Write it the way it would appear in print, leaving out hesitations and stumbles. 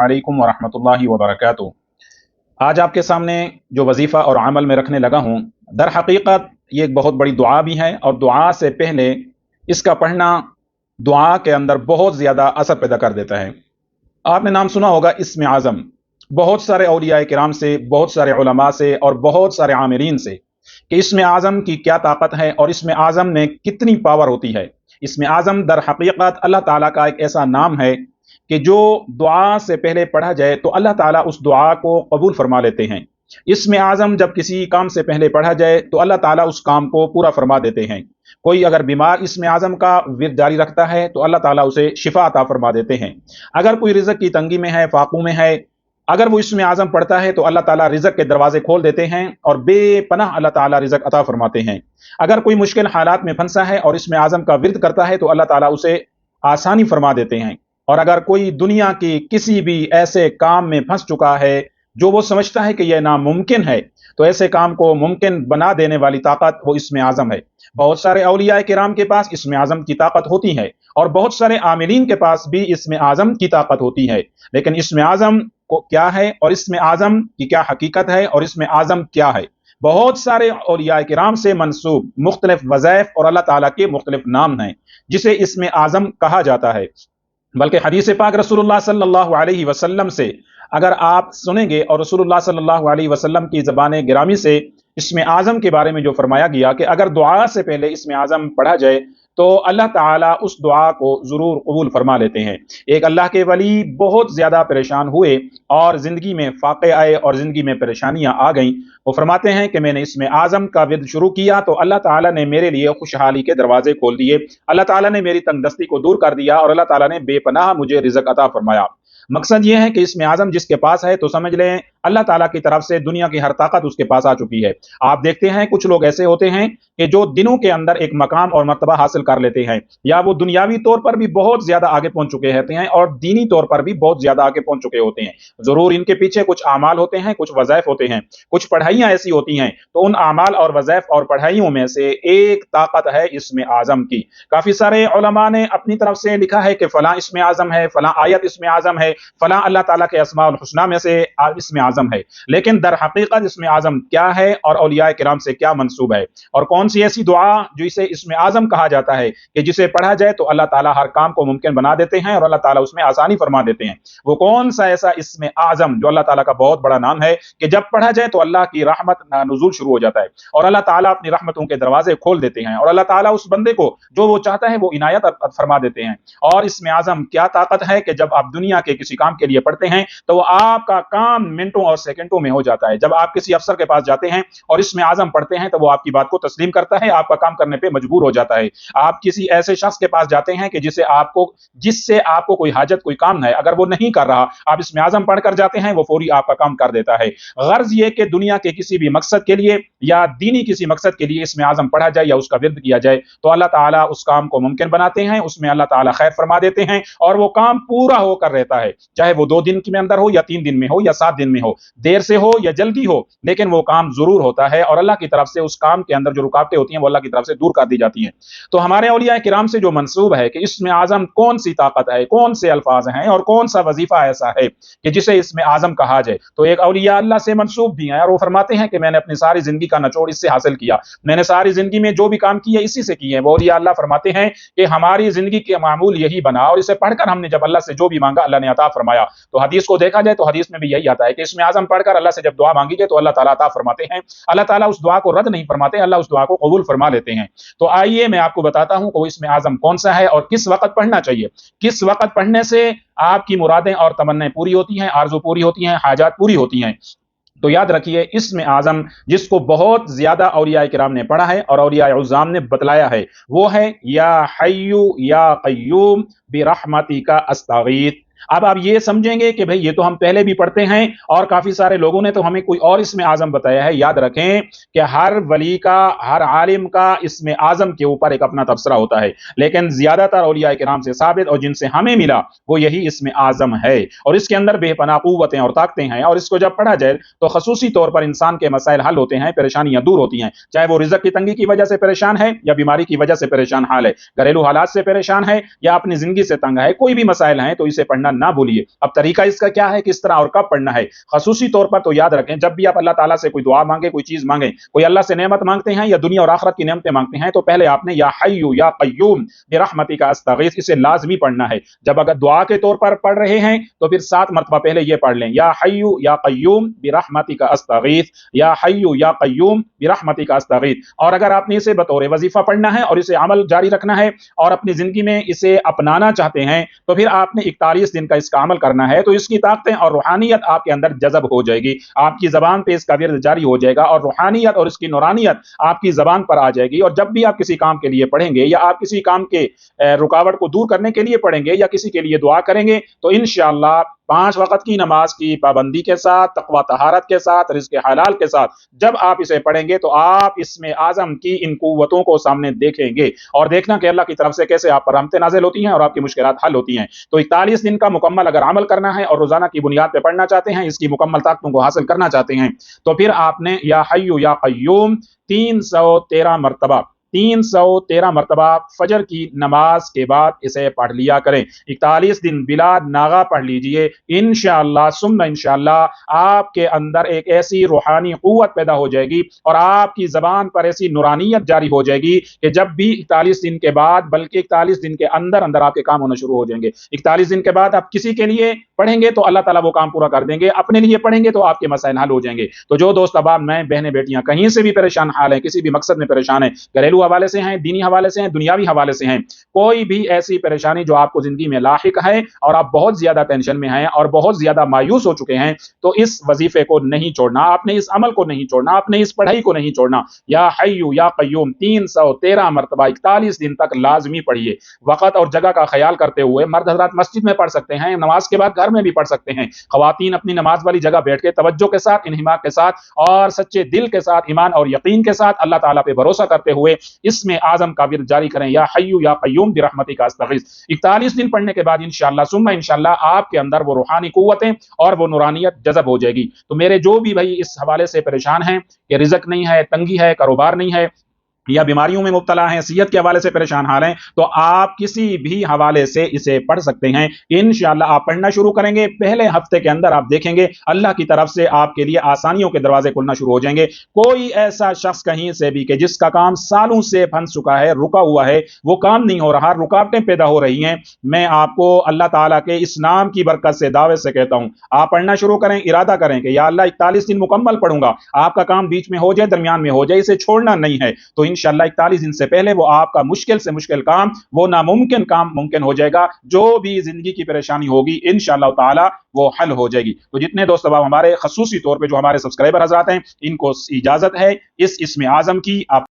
अलैकुम वरहमतुल्लाहि वबरकातुहू। आज आपके सामने जो वजीफ़ा और अमल में रखने लगा हूँ, दर हकीकत ये एक बहुत बड़ी दुआ भी है, और दुआ से पहले इसका पढ़ना दुआ के अंदर बहुत ज़्यादा असर पैदा कर देता है। आपने नाम सुना होगा इस्म आज़म। बहुत सारे औलिया किराम से, बहुत सारे उलमा से और बहुत सारे आमिरीन से कि इस्म आज़म की क्या ताकत है और इस्म आज़म में कितनी पावर होती है। इस्म आज़म दर हकीकत अल्लाह ताला का एक ऐसा नाम है कि जो दुआ से पहले पढ़ा जाए तो अल्लाह ताला उस दुआ को कबूल फरमा लेते हैं। इस्म आज़म जब किसी काम से पहले पढ़ा जाए तो अल्लाह ताला उस काम को पूरा फरमा देते हैं। कोई अगर बीमार इस्म आज़म का विर्द जारी रखता है तो अल्लाह ताला उसे शिफा अता फरमा देते हैं। अगर कोई रिज़्क़ की तंगी में है, फाकू में है, अगर वो इस्म आज़म पढ़ता है तो अल्लाह ताला रिज़्क़ के दरवाजे खोल देते हैं और बेपनाह अल्लाह ताला रिज़्क़ अता फरमाते हैं। अगर कोई मुश्किल हालात में फंसा है और इस्म आज़म का विर्द करता है तो अल्लाह ताला उसे आसानी फरमा देते हैं। और अगर कोई दुनिया की किसी भी ऐसे काम में फंस चुका है जो वो समझता है कि यह नामुमकिन है, तो ऐसे काम को मुमकिन बना देने वाली ताकत वो इस्म आज़म है। बहुत सारे औलिया किराम के पास इस्म आज़म की ताकत होती है और बहुत सारे आमिलीन के पास भी इस्म आज़म की ताकत होती है। लेकिन इस्म आज़म को क्या है और इस्म आज़म की क्या हकीकत है और इस्म आज़म क्या है? बहुत सारे औलिया किराम से मंसूब मुख्तलिफ वज़ाइफ और अल्लाह ताला के मुख्तलिफ नाम हैं जिसे इस्म आज़म कहा जाता है। बल्कि हदीस पाक रसूलुल्लाह सल्लल्लाहु अलैहि वसल्लम से अगर आप सुनेंगे और रसूलुल्लाह सल्लल्लाहु अलैहि वसल्लम की ज़बान गिरामी से इस्म आज़म के बारे में जो फरमाया गया कि अगर दुआ से पहले इस्म आज़म पढ़ा जाए तो अल्लाह ताला उस दुआ को ज़रूर कबूल फरमा लेते हैं। एक अल्लाह के वली बहुत ज़्यादा परेशान हुए और ज़िंदगी में फाक़े आए और ज़िंदगी में परेशानियाँ आ गईं। वो फरमाते हैं कि मैंने इस्म आज़म का विर्द शुरू किया तो अल्लाह ताला ने मेरे लिए खुशहाली के दरवाजे खोल दिए, अल्लाह ताला ने मेरी तंगदस्ती को दूर कर दिया और अल्लाह ताला ने बेपनाह मुझे रिज़्क़ अता फरमाया। मकसद ये है कि इस्म आज़म जिसके पास है तो समझ लें अल्लाह ताला की तरफ से दुनिया की हर ताकत उसके पास आ चुकी है। आप देखते हैं कुछ लोग ऐसे होते हैं कि जो दिनों के अंदर एक मकाम और मर्तबा हासिल कर लेते हैं, या वो दुनियावी तौर पर भी बहुत ज्यादा आगे पहुंच चुके होते हैं और दीनी तौर पर भी बहुत ज्यादा आगे पहुंच चुके होते हैं। जरूर इनके पीछे कुछ आमाल होते हैं, कुछ वज़ाइफ होते हैं, कुछ पढ़ाइयां ऐसी होती हैं। तो उन आमाल और वज़ाइफ और पढ़ाइयों में से एक ताकत है इस्म आज़म की। काफी सारे उलमा ने अपनी तरफ से लिखा है कि फलां इस्म आज़म है, फलां आयत इस्म आज़म है, फलां अल्लाह ताला के अस्माउल हुस्ना में से इस्म आज़म है। लेकिन दर हकीकत इस्म आज़म क्या है और औलिया किराम से क्या मंसूब है और कौन सी ऐसी दुआ जो इसे इस्म आज़म कहा जाता है कि जिसे पढ़ा जाए तो अल्लाह ताला हर काम को मुमकिन बना देते हैं और अल्लाह ताला उसमें आसानी फरमा देते हैं। वो कौन सा ऐसा इस्म आज़म जो अल्लाह ताला का बहुत बड़ा नाम है कि जब पढ़ा जाए तो अल्लाह की रहमत नुज़ूल शुरू हो जाता है और अल्लाह ताला अपनी रहमतों के दरवाजे खोल देते हैं और अल्लाह ताला उस बंदे को जो वो चाहता है वो इनायत फरमा देते हैं। और इस्म आज़म क्या ताकत है कि जब आप दुनिया के किसी काम के लिए पढ़ते हैं तो वो आपका काम मिनटों और सेकंडों में हो जाता है। जब आप किसी अफसर के पास जाते हैं और इस्म आज़म पढ़ते हैं तो वो आपकी बात को तस्लीम करता है, आपका काम करने पे मजबूर हो जाता है। आप किसी ऐसे शख्स के पास जाते हैं कि जिससे आपको कोई हाजत, कोई काम है, अगर वो नहीं कर रहा, आप इस्म आज़म पढ़कर जाते हैं, वो फौरी आपका काम कर देता है। गर्ज ये कि दुनिया के किसी भी मकसद के लिए या दीनी किसी मकसद के लिए इस्म आज़म पढ़ा जाए या उसका विर्द किया जाए तो अल्लाह ताला उस काम को मुमकिन बनाते हैं, उसमें अल्लाह ताला खैर फरमा देते हैं और वो काम पूरा होकर रहता है। चाहे वो 2 दिन के अंदर हो या 3 दिन में हो या 7 दिन में हो, देर से हो या जल्दी हो, लेकिन वो काम जरूर होता है और अल्लाह की तरफ से उस काम के अंदर जो रुकावटें होती हैं वो अल्लाह की तरफ से दूर कर दी जाती हैं। तो हमारे औलिया किराम से जो मंसूब है कि इस्म आज़म कौन सी ताकत है, कौन से अल्फाज हैं और कौन सा वजीफा ऐसा है कि जिसे इस्म आज़म कहा जाए, तो एक औलिया अल्लाह से मंसूब भी है और वो फरमाते हैं कि मैंने अपनी सारी जिंदगी का निचोड़ इससे हासिल किया, मैंने सारी जिंदगी में जो भी काम किया इसी से किए हैं। वो औलिया अल्लाह फरमाते हैं कि हमारी जिंदगी के मामूल यही बना और इसे पढ़कर हमने जब अल्लाह से जो भी मांगा अल्लाह ने अता फरमाया। तो हदीस को देखा जाए तो हदीस में भी यही आता है कि इस्म आज़म पढ़कर अल्लाह से जब दुआ मांगी जाए तो अल्लाह ताला अता फरमाते हैं। अल्लाह ताला उस दुआ को रद्द नहीं फरमाते, अल्लाह उस दुआ को कबूल फरमा लेते हैं। तो आइए मैं आपको बताता हूं कि वो इस्म आज़म कौन सा है और किस वक्त पढ़ना चाहिए, किस वक्त पढ़ने से आपकी मुरादें और तमन्नाएं पूरी होती हैं, आरज़ू पूरी होती हैं, हाजात पूरी होती हैं। तो याद रखिए इस्म आज़म जिसको बहुत ज्यादा औलिया किराम ने पढ़ा है और औलिया उज़्ज़ाम ने बतलाया है वो है या हय्यु या क़य्यूम बिरहमतिका अस्तगीथ। अब आप ये समझेंगे कि भाई ये तो हम पहले भी पढ़ते हैं और काफी सारे लोगों ने तो हमें कोई और इस्म आज़म बताया है। याद रखें कि हर वली का, हर आलिम का इस्म आज़म के ऊपर एक अपना तबसरा होता है, लेकिन ज्यादातर औलिया किराम से साबित और जिनसे हमें मिला वो यही इस्म आज़म है और इसके अंदर बेपनाह कुव्वतें और ताकतें हैं और इसको जब पढ़ा जाए तो खसूसी तौर पर इंसान के मसाइल हल होते हैं, परेशानियां दूर होती हैं। चाहे वो रिज़्क़ की तंगी की वजह से परेशान है या बीमारी की वजह से परेशान हाल है, घरेलू हालात से परेशान है या अपनी जिंदगी से तंग है, कोई भी मसाइल हैं तो इसे पढ़ना ना भूलिए। अब तरीका इसका क्या है, किस तरह और कब पढ़ना है? खसूसी तौर पर तो याद रखें, जब भी आप अल्लाह ताला से कोई दुआ मांगे, कोई चीज मांगे, कोई अल्लाह से नेमत मांगते हैं या दुनिया और आखिरत की नेमतें मांगते हैं, तो पहले आपने या हय्यु या कय्यूम बिरहमतिका अस्तगीथ इसे लाजमी पढ़ना है। जब अगर दुआ के तौर पर पढ़ रहे हैं तो फिर 7 मरतबा पहले ये पढ़ लें, या हय्यु या कय्यूम बिरहमतिका अस्तगीथ, या हय्यु या कय्यूम बिरहमतिका अस्तगीथ। और अगर आपने इसे बतौर वजीफा पढ़ना है और इसे अमल जारी रखना है और अपनी जिंदगी में इसे अपनाना चाहते हैं, तो फिर आपने 41 दिन का इसका अमल करना है। तो इसकी ताकतें और रूहानियत आपके अंदर जज़ब हो जाएगी, आपकी जबान पे इसका विर्द जारी हो जाएगा और रूहानियत और इसकी नूरानियत आपकी जबान पर आ जाएगी। और जब भी आप किसी काम के लिए पढ़ेंगे या आप किसी काम के रुकावट को दूर करने के लिए पढ़ेंगे या किसी के लिए दुआ करेंगे, तो इंशाअल्लाह 5 वक्त की नमाज की पाबंदी के साथ, तकवा तहारत के साथ, रिज़्क़ हलाल के साथ जब आप इसे पढ़ेंगे तो आप इसमें आज़म की इन कुव्वतों को सामने देखेंगे और देखना कि अल्लाह की तरफ से कैसे आप पर रहमतें नाज़िल होती हैं और आपकी मुश्किलात हल होती हैं। तो 41 दिन का मुकम्मल अगर अमल करना है और रोजाना की बुनियाद पे पढ़ना चाहते हैं, इसकी मुकम्मल ताकतों को हासिल करना चाहते हैं, तो फिर आपने या हय्यु या कय्यूम 313 मरतबा 313 मरतबा फजर की नमाज के बाद इसे पढ़ लिया करें। 41 दिन बिला नागा पढ़ लीजिए। इंशाअल्लाह सुम्मा इंशाअल्लाह आपके अंदर एक ऐसी रूहानी कुव्वत पैदा हो जाएगी और आपकी जबान पर ऐसी नूरानियत जारी हो जाएगी कि जब भी 41 दिन के बाद, बल्कि 41 दिन के अंदर अंदर आपके काम होना शुरू हो जाएंगे। 41 दिन के बाद आप किसी के लिए पढ़ेंगे तो अल्लाह ताला वो काम पूरा कर देंगे, अपने लिए पढ़ेंगे तो आपके मसाइल हल हो जाएंगे। तो जो दोस्त अबाब, मैं, बहनें, बेटियां कहीं से भी परेशान हाल है, किसी भी मकसद में परेशान है, घरेलू हवाले से हैं, दीनी हवाले से हैं, दुनियावी हवाले से हैं, कोई भी ऐसी परेशानी जो आपको जिंदगी में लाहिक है और आप बहुत ज्यादा टेंशन में हैं और बहुत ज्यादा मायूस हो चुके हैं, तो इस वजीफे को नहीं छोड़ना, आपने इस अमल को नहीं छोड़ना, आपने इस पढ़ाई को नहीं छोड़ना। या हय्यु या कय्यूम 313 मरतबा 41 दिन तक लाजमी पढ़िए। वक्त और जगह का ख्याल करते हुए मर्द हजरात मस्जिद में पढ़ सकते हैं, नमाज के बाद घर में भी पढ़ सकते हैं। खवातीन अपनी नमाज वाली जगह बैठ के तवज्जो के साथ, इन्हिमाक के साथ और सच्चे दिल के साथ, ईमान और यकीन के साथ अल्लाह ताला पे भरोसा करते हुए इसमें आजम का विर्द जारी करें, या हय्यु या कय्यूम बिरहमतिका अस्तगीथ। 41 दिन पढ़ने के बाद इंशाअल्लाह सुम्मा इंशाअल्लाह आपके अंदर वो रूहानी कुव्वतें और वो नूरानियत जज़ब हो जाएगी। तो मेरे जो भी भाई इस हवाले से परेशान हैं कि रिज़्क़ नहीं है, तंगी है, कारोबार नहीं है या बीमारियों में मुब्तला हैं, सेहत के हवाले से परेशान हाल हैं, तो आप किसी भी हवाले से इसे पढ़ सकते हैं। इंशाअल्लाह आप पढ़ना शुरू करेंगे, पहले हफ्ते के अंदर आप देखेंगे अल्लाह की तरफ से आपके लिए आसानियों के दरवाजे खुलना शुरू हो जाएंगे। कोई ऐसा शख्स कहीं से भी कि जिसका काम सालों से फंस चुका है, रुका हुआ है, वो काम नहीं हो रहा, रुकावटें पैदा हो रही हैं, मैं आपको अल्लाह ताला के इस नाम की बरकत से दावे से कहता हूं, आप पढ़ना शुरू करें, इरादा करें कि या अल्लाह 41 दिन मुकम्मल पढ़ूंगा। आपका काम बीच में हो जाए, दरमियान में हो जाए, इसे छोड़ना नहीं है। तो इंशाअल्लाह 41 दिन से पहले वो आपका मुश्किल से मुश्किल काम, वो नामुमकिन काम मुमकिन हो जाएगा। जो भी जिंदगी की परेशानी होगी इंशाअल्लाह ताला वो हल हो जाएगी। तो जितने दोस्त अब हमारे खसूसी तौर पे जो हमारे सब्सक्राइबर हजरात हैं, इनको इजाजत है इस इसमें आजम की। आप